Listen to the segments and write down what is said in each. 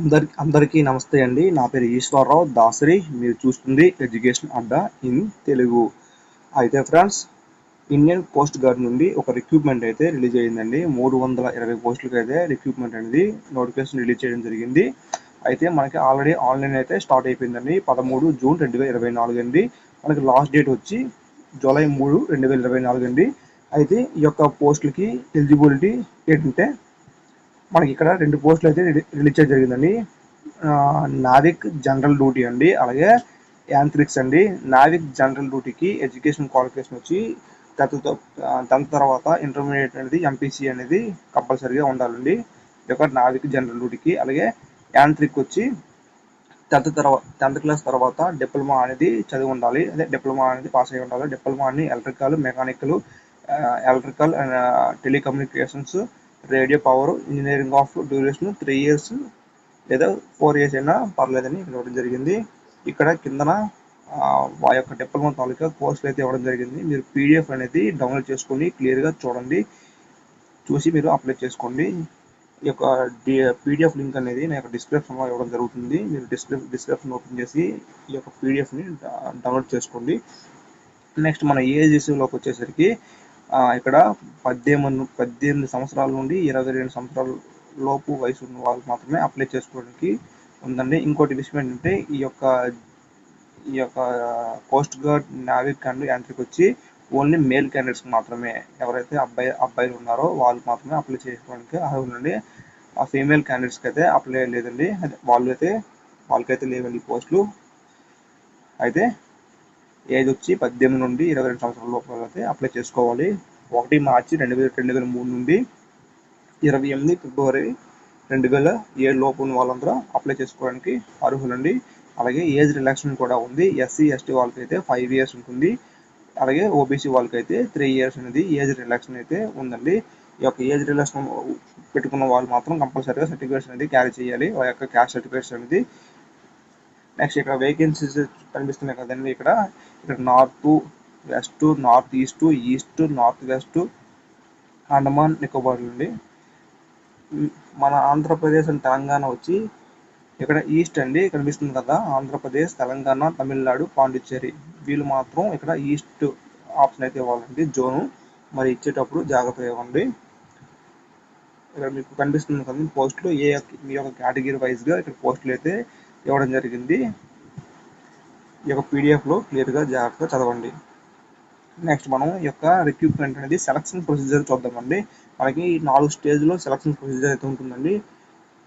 అందరికీ నమస్తే అండి. నా పేరు ఈశ్వరరావు దాసరి. మీరు చూస్తుంది ఎడ్యుకేషన్ అడ్డా ఇన్ తెలుగు. అయితే ఫ్రెండ్స్, ఇండియన్ కోస్ట్ గార్డ్ నుండి ఒక రిక్రూట్మెంట్ అయితే రిలీజ్ అయ్యిందండి. 320 పోస్టులకి అయితే రిక్రూట్మెంట్ అనేది నోటిఫికేషన్ రిలీజ్ చేయడం జరిగింది. అయితే మనకి ఆల్రెడీ ఆన్లైన్ అయితే స్టార్ట్ అయిపోయిందండి. 13 జూన్ 2024 అండి. మనకి లాస్ట్ డేట్ వచ్చి జూలై 3, 2024 అండి. అయితే ఈ యొక్క పోస్టులకి ఎలిజిబిలిటీ ఏంటంటే మనకి ఇక్కడ 2 పోస్టులు అయితే రిలీజ్ చేయడం జరిగిందండి. నావిక్ జనరల్ డ్యూటీ అండి, అలాగే యాంత్రిక్స్ అండి. నావిక్ జనరల్ డ్యూటీకి ఎడ్యుకేషన్ క్వాలిఫికేషన్ వచ్చి 10th తర్వాత ఇంటర్మీడియట్ అనేది ఎంపీసీ అనేది కంపల్సరీగా ఉండాలండి ఈ యొక్క నావిక్ జనరల్ డ్యూటీకి. అలాగే యాంత్రిక్ వచ్చి 10th క్లాస్ తర్వాత డిప్లొమా అనేది చదివి ఉండాలి, అదే డిప్లొమా అనేది పాస్ అయి ఉండాలి. డిప్లొమా అని electrical, mechanical, electrical and telecommunications, radio power, engineering of duration 3 years లేదా 4 years అయినా పర్లేదని ఇక్కడ ఇవ్వడం జరిగింది. ఇక్కడ కిందన ఆ యొక్క డిప్లొమా తాలూకా కోర్సులు అయితే ఇవ్వడం జరిగింది. మీరు పీడిఎఫ్ అనేది డౌన్లోడ్ చేసుకొని క్లియర్గా చూడండి, చూసి మీరు అప్లై చేసుకోండి. ఈ యొక్క పీడిఎఫ్ లింక్ అనేది నా యొక్క డిస్క్రిప్షన్లో ఇవ్వడం జరుగుతుంది. మీరు డిస్క్రిప్షన్ ఓపెన్ చేసి ఈ యొక్క పీడిఎఫ్ని డౌన్లోడ్ చేసుకోండి. నెక్స్ట్ మన ఏజ్ ఇష్యూలోకి వచ్చేసరికి ఇక్కడ 18 సంవత్సరాల నుండి 22 సంవత్సరాల లోపు వయసు ఉన్న వాళ్ళు మాత్రమే అప్లై చేసుకోవడానికి ఉందండి. ఇంకోటి విషయం ఏంటంటే ఈ యొక్క coast guard, Navik and Yantrik వచ్చి ఓన్లీ మేల్ క్యాండిడేట్స్కి మాత్రమే. ఎవరైతే అబ్బాయిలు ఉన్నారో వాళ్ళు మాత్రమే అప్లై చేసుకోవడానికి అర్హులండి. ఆ ఫీమేల్ క్యాండిడేట్స్కి అయితే అప్లై లేదండి. వాళ్ళకైతే లేవండి పోస్టులు. అయితే ఏజ్ వచ్చి 18 నుండి 22 సంవత్సరాల లోపల అయితే అప్లై చేసుకోవాలి. 1 మార్చి 2003 నుండి 28 ఫిబ్రవరి 2007 లోపు ఉన్న వాళ్ళందరూ అప్లై చేసుకోవడానికి అర్హులండి. అలాగే ఏజ్ రిలాక్సేషన్ కూడా ఉంది. ఎస్సీ ఎస్టీ వాళ్ళకైతే 5 years ఉంటుంది. అలాగే ఓబీసీ వాళ్ళకైతే 3 years అనేది ఏజ్ రిలాక్సేషన్ అయితే ఉందండి. ఈ యొక్క ఏజ్ రిలాక్సేషన్ పెట్టుకున్న వాళ్ళు మాత్రం కంపల్సరీగా సర్టిఫికేట్స్ అనేది క్యారీ చేయాలి, వాళ్ళ యొక్క క్యాస్ట్ సర్టిఫికేట్స్ అనేది. నెక్స్ట్ ఇక్కడ వేకెన్సీస్ కనిపిస్తున్నాయి కదండి. ఇక్కడ north west, north east, north west, Andaman Nicobar అండి. మన ఆంధ్రప్రదేశ్ అండ్ తెలంగాణ వచ్చి ఇక్కడ ఈస్ట్ అండి కనిపిస్తుంది కదా. ఆంధ్రప్రదేశ్, తెలంగాణ, తమిళనాడు, పాండిచ్చేరి వీళ్ళు మాత్రం ఇక్కడ ఈస్ట్ ఆప్షన్ అయితే ఇవ్వాలండి జోను. మరి ఇచ్చేటప్పుడు జాగ్రత్తగా ఇవ్వండి. ఇక్కడ మీకు కనిపిస్తుంది కదా పోస్టులు, మీ యొక్క కేటగిరీ వైజ్గా ఇక్కడ పోస్టులు అయితే ఇవ్వడం జరిగింది. ఈ యొక్క పీడిఎఫ్లో క్లియర్గా జాగ్రత్తగా చదవండి. నెక్స్ట్ మనం ఈ యొక్క రిక్రూట్మెంట్ అనేది సెలక్షన్ ప్రొసీజర్ చూద్దామండి. మనకి 4 స్టేజ్లో సెలక్షన్ ప్రొసీజర్ అయితే ఉంటుందండి.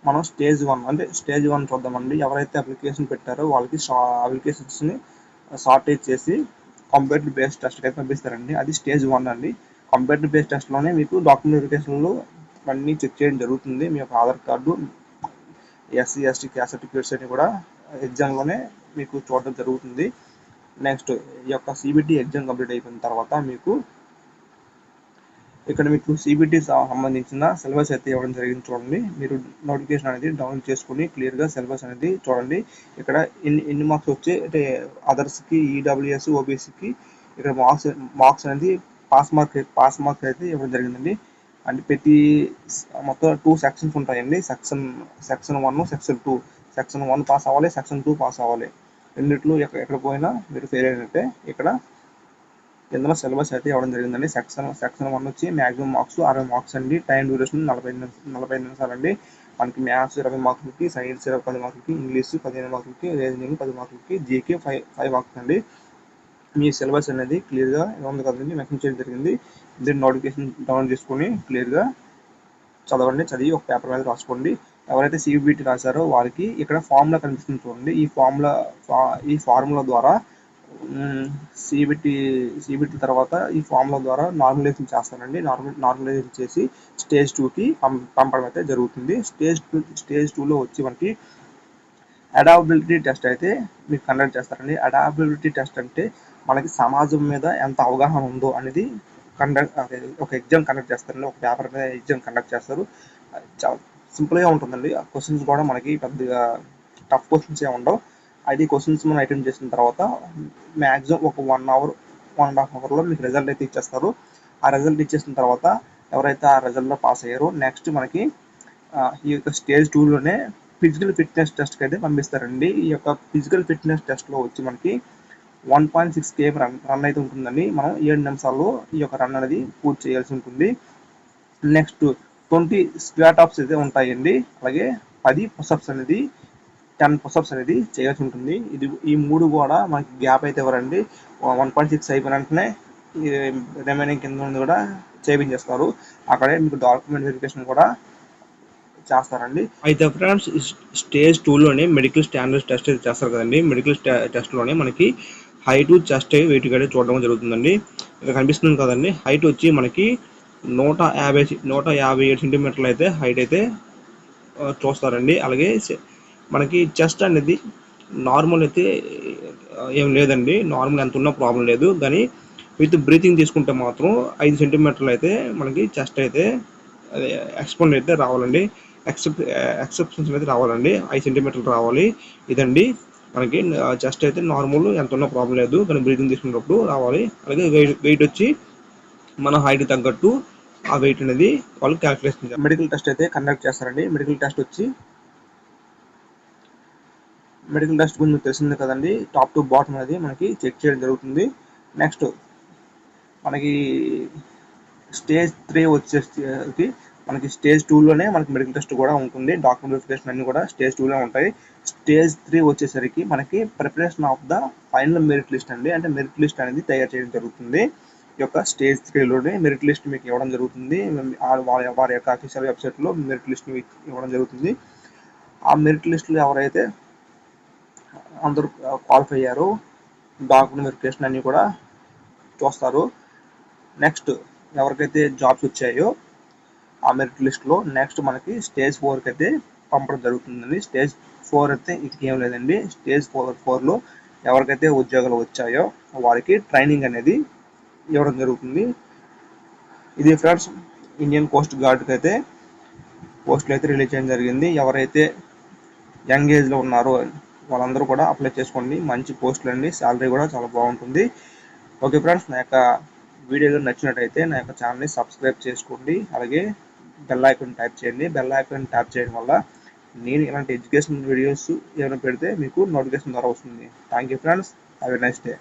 మనం స్టేజ్ 1 చూద్దామండి. ఎవరైతే అప్లికేషన్ పెట్టారో వాళ్ళకి అప్లికేషన్స్ని షార్టేజ్ చేసి కంప్యూటర్ బేస్డ్ టెస్ట్కి అయితే పంపిస్తారండి. అది స్టేజ్ 1 అండి. కంప్యూటర్ బేస్డ్ టెస్ట్లోనే మీకు డాక్యుమెంట్ వెరిఫికేషన్లు అన్నీ చెక్ చేయడం జరుగుతుంది. మీ యొక్క Aadhaar card, SC ST caste certificates అన్ని కూడా ఎగ్జామ్లోనే మీకు చూడడం జరుగుతుంది. నెక్స్ట్ ఈ యొక్క సిబిటి ఎగ్జామ్ కంప్లీట్ అయిపోయిన తర్వాత మీకు సిబిటి సంబంధించిన సిలబస్ అయితే ఇవ్వడం జరిగింది. చూడండి, మీరు నోటిఫికేషన్ అనేది డౌన్లోడ్ చేసుకుని క్లియర్గా సిలబస్ అనేది చూడండి. ఇక్కడ ఎన్ని మార్క్స్ వచ్చి అంటే అదర్స్కి, ఈడబ్ల్యూఎస్, ఓబీసీకి ఇక్కడ మార్క్స్ అనేది పాస్ మార్క్స్ అయితే ఇవ్వడం జరిగిందండి. అంటే ప్రతి మొత్తం 2 సెక్షన్స్ ఉంటాయండి. Section 1, section 2. సెక్షన్ 1 పాస్ అవ్వాలి, సెక్షన్ 2 పాస్ అవ్వాలి. రెండిట్లో ఎక్కడ పోయినా మీరు ఫెయిల్ అయినట్టే. ఇక్కడ కింద సిలబస్ అయితే ఇవ్వడం జరిగిందండి. సెక్షన్ 1 వచ్చి మ్యాక్సిమం మార్క్స్ 60 మార్క్స్ అండి. టైం డ్యూరేషన్ 45 నిమిషాలు అండి. మనకి మ్యాథ్స్ 20 మార్కులకి, సైన్స్ 10 మార్కులకి, ఇంగ్లీష్ 15 మార్కులకి, రీజనింగ్ 10 మార్కులకి, జీకే 5 మార్క్స్ అండి. మీ సిలబస్ అనేది క్లియర్గా ఉంది కదండి, మెన్షన్ చేయడం జరిగింది. దీన్ని నోటిఫికేషన్ డౌన్లోడ్ చేసుకొని క్లియర్గా చదవండి. చదివి ఒక పేపర్ మీద రాసుకోండి. ఎవరైతే సిబిటి రాశారో వాళ్ళకి ఇక్కడ ఫార్ములా కనిపిస్తుంది చూడండి. ఈ ఫార్ములా ద్వారా సిబిటి తర్వాత ఈ ఫార్ములా ద్వారా నార్మలైజేషన్ చేస్తానండి. నార్మలైజేషన్ చేసి స్టేజ్ 2కి పంపడం అయితే జరుగుతుంది. స్టేజ్ 2లో వచ్చి మనకి అడాప్టబిలిటీ టెస్ట్ అయితే మీకు కండక్ట్ చేస్తారండి. అడాప్టబిలిటీ టెస్ట్ అంటే మనకి సమాజం మీద ఎంత అవగాహన ఉందో అనేది ఒక ఎగ్జామ్ కండక్ట్ చేస్తారండి. ఒక పేపర్ మీద ఎగ్జామ్ కండక్ట్ చేస్తారు. చాలా సింపుల్గా ఉంటుందండి. ఆ క్వశ్చన్స్ కూడా మనకి పెద్దగా టఫ్ క్వశ్చన్స్ ఏమి ఉండవు. అది క్వశ్చన్స్ మనం అటెంప్ట్ చేసిన తర్వాత మ్యాక్సిమం ఒక 1.5 అవర్లో మీకు రిజల్ట్ అయితే ఇచ్చేస్తారు. ఆ రిజల్ట్ ఇచ్చేసిన తర్వాత ఎవరైతే ఆ రిజల్ట్లో పాస్ అయ్యారో నెక్స్ట్ మనకి ఈ యొక్క స్టేజ్ 2లోనే ఫిజికల్ ఫిట్నెస్ టెస్ట్కి అయితే పంపిస్తారండి. ఈ యొక్క ఫిజికల్ ఫిట్నెస్ టెస్ట్లో వచ్చి మనకి 1.6 km రన్ అయితే ఉంటుందండి. మనం 7 నిమిషాల్లో ఈ యొక్క రన్ అనేది పూర్తి చేయాల్సి ఉంటుంది. నెక్స్ట్ 20 స్క్వాట్ అప్స్ అయితే ఉంటాయండి. అలాగే 10 పుషప్స్ అనేది 10 పుషప్స్ అనేది చేయాల్సి ఉంటుంది. ఈ 3 కూడా మనకి గ్యాప్ అయితే ఇవ్వరండి. 1.6 అయిపోయిన వెంటనే రిమైనింగ్ కింద ఉంది కూడా చేయించేస్తారు. అక్కడే మీకు డాక్యుమెంట్ వెరిఫికేషన్ కూడా చేస్తారండి. అయితే ఫ్రెండ్స్ స్టేజ్ 2లోనే మెడికల్ స్టాండర్డ్స్ టెస్ట్ అయితే చేస్తారు కదండి. మెడికల్ టెస్ట్లోనే మనకి హైట్, చెస్ట్, వెయిట్ అయితే చూడడం జరుగుతుందండి. ఇక్కడ కనిపిస్తుంది కదండి. హైట్ వచ్చి మనకి 157 సెంటీమీటర్లు అయితే హైట్ అయితే చూస్తారండి. అలాగే మనకి చెస్ట్ అనేది నార్మల్ అయితే ఏం లేదండి. నార్మల్ ఎంత ఉన్నా ప్రాబ్లం లేదు. కానీ విత్ బ్రీతింగ్ తీసుకుంటే మాత్రం 5 సెంటీమీటర్లు అయితే మనకి చెస్ట్ అయితే ఎక్స్పాండ్ అయితే రావాలండి. ఎక్సెప్షన్స్ అయితే రావాలండి. 5 సెంటీమీటర్లు రావాలి. ఇదండి మనకి చెస్ట్ అయితే నార్మల్ ఎంత ఉన్నా ప్రాబ్లం లేదు. కానీ బ్రీతింగ్ తీసుకున్నప్పుడు రావాలి. అలాగే వెయిట్ వచ్చి మన హైట్ తగ్గట్టు ఆ వెయిట్ అనేది వాళ్ళు క్యాల్కులేషన్ చేస్తారు. మెడికల్ టెస్ట్ అయితే కండక్ట్ చేస్తారండి. మెడికల్ టెస్ట్ గురించి తెలిసింది కదండి. టాప్ టు బాటమ్ అనేది మనకి చెక్ చేయడం జరుగుతుంది. నెక్స్ట్ మనకి స్టేజ్ 3 వచ్చేసి మనకి స్టేజ్ 2లోనే మనకి మెడికల్ టెస్ట్ కూడా ఉంటుంది. డాక్యుమెంట్ వెరిఫికేషన్ అన్ని కూడా స్టేజ్ 2లో ఉంటాయి. స్టేజ్ 3 వచ్చేసరికి మనకి preparation of the final merit list అండి. అంటే మెరిట్ లిస్ట్ అనేది తయారు చేయడం జరుగుతుంది. ఈ యొక్క స్టేజ్ 3లోనే మెరిట్ లిస్ట్ మీకు ఇవ్వడం జరుగుతుంది. వారి యొక్క అఫీషియల్ వెబ్సైట్లో మెరిట్ లిస్ట్ మీకు ఇవ్వడం జరుగుతుంది. ఆ మెరిట్ లిస్టులో ఎవరైతే అందరూ క్వాలిఫై అయ్యారో డాక్యుమెంట్ వెరిఫికేషన్ అన్ని కూడా చూస్తారు. నెక్స్ట్ ఎవరికైతే జాబ్స్ వచ్చాయో ఆ మెరిట్ లిస్ట్లో నెక్స్ట్ మనకి స్టేజ్ 4కి అయితే పంపడం జరుగుతుందండి. స్టేజ్ 4 అయితే ఇంకేం లేదండి. స్టేజ్ 4లో ఎవరికైతే ఉద్యోగాలు వచ్చాయో వారికి ట్రైనింగ్ అనేది ఇవ్వడం జరుగుతుంది. ఇది ఫ్రెండ్స్ ఇండియన్ కోస్ట్ గార్డ్కి అయితే పోస్టులు అయితే రిలీజ్ చేయడం జరిగింది. ఎవరైతే యంగ్ ఏజ్లో ఉన్నారో వాళ్ళందరూ కూడా అప్లై చేసుకోండి. మంచి పోస్టులు అండి. శాలరీ కూడా చాలా బాగుంటుంది. ఓకే ఫ్రెండ్స్, నా యొక్క వీడియోలు నచ్చినట్టయితే నా యొక్క ఛానల్ని సబ్స్క్రైబ్ చేసుకోండి. అలాగే బెల్ ఐకాన్ ట్యాప్ చేయండి. బెల్ ఐకాన్ ట్యాప్ చేయడం వల్ల నేను ఇలాంటి ఎడ్యుకేషన్ వీడియోస్ ఏమైనా పెడితే మీకు నోటిఫికేషన్ ద్వారా వస్తుంది. Thank you friends. Have a nice day.